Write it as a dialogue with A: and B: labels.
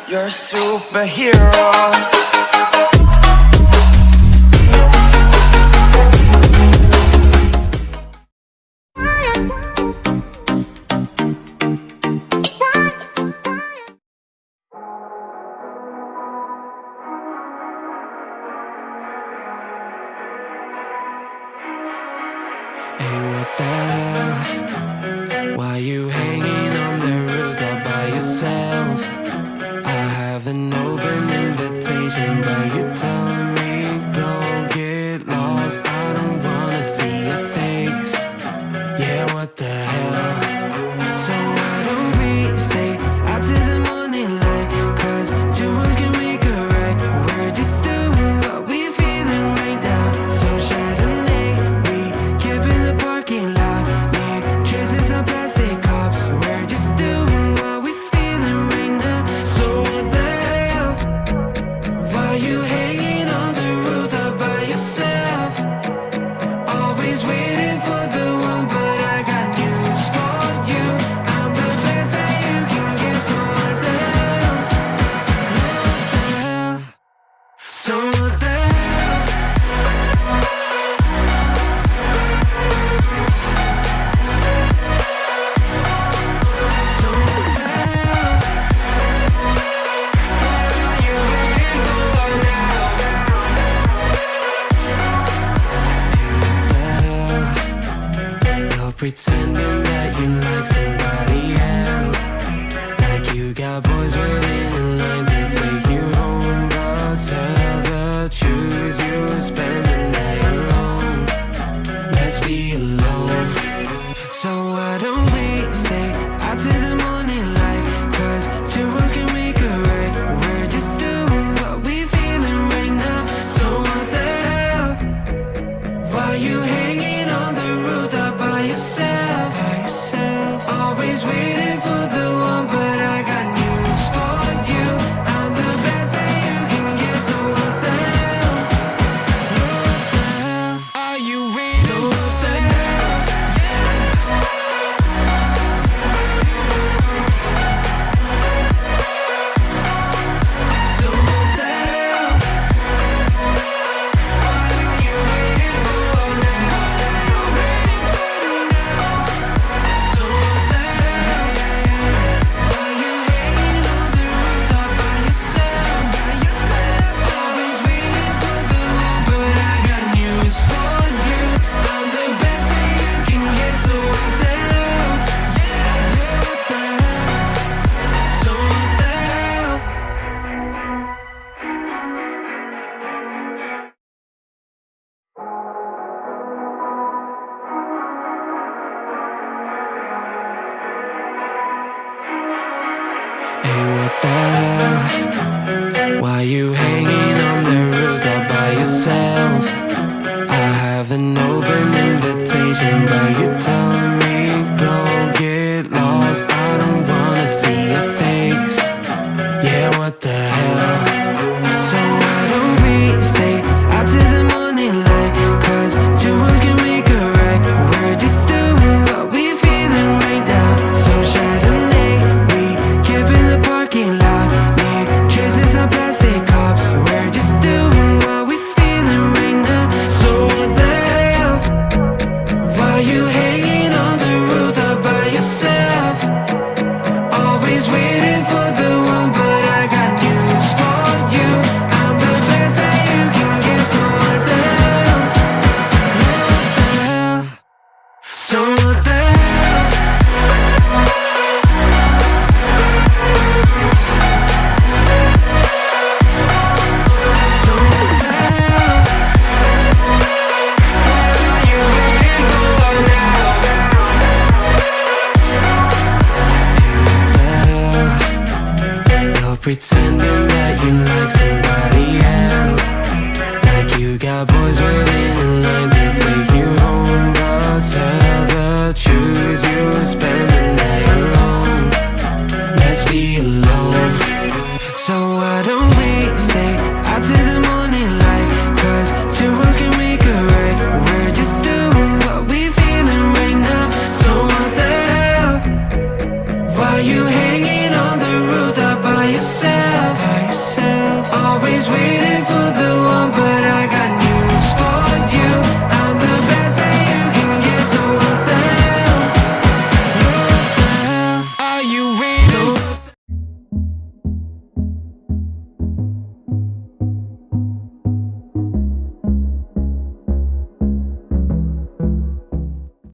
A: You're a superhero.
B: Hey, what the hell? Why you hanging on the roof all by yourself? I have an open invitation, but you're telling me go get lost. I don't wanna see your face. Yeah, what the hell? So why don't we stay out till the morning light? 'Cause two words can make a right. We're just doing what we feeling right now. So Chardonnay, we camp in the parking lot. Leave traces of plastic cups. We're just doing what we feeling right now. So what the hell? Why you hanging on the roof all by yourself? Always waiting for the one, but I got news for you. I'm the best that you can get. So what the hell? Yeah, what the hell? So what the hell? So what the hell? What are you waiting for now? You're pretending that you like somebody else, like you got boys waiting in line to take you home. But tell the truth, you spend the night alone. Let's be alone. So why don't we stay out till the morning light? 'Cause two words can make a right. We're just doing what we feeling right now. So what the hell? Why you hanging on the roof all by yourself? Always waiting for the one, but I got news for you. I'm the best that you can get. So what the hell? What the hell? Are you waiting for the hell? So what the hell? What are you waiting for now? So what the hell? Why you hanging on the roof all by yourself? Always waiting for the one, but I got news for you. I'm the best that you can get. So what the hell? What the hell? So what the hell? Hey, what the hell? Why you hanging on the roof all by yourself? I have an open invitation, but you're telling me go get lost. I don't wanna see your face. Yeah, what the hell? So why don't we stay out till the morning light? 'Cause two words can make a right. We're just doing what we feeling right now. So Chardonnay, we camp in the parking lot. Leave traces of plastic cups. We're just doing what we feeling right now. So what the hell? Why you hanging on the roof all by yourself? Always waiting for the one, but I got news for you. I'm the best that you can get. So what the hell? What the hell? So what the hell? So what the hell? What are you waiting for now? You're pretending that you like somebody else, like you got boys waiting in line to take you home. But tell the truth, you spend the night alone. Let's be alone. So why don't we stay out till the morning light? 'Cause two words can make a right. We're just doing what we feeling right now. So what the hell? Why you hanging on the roof all by yourself?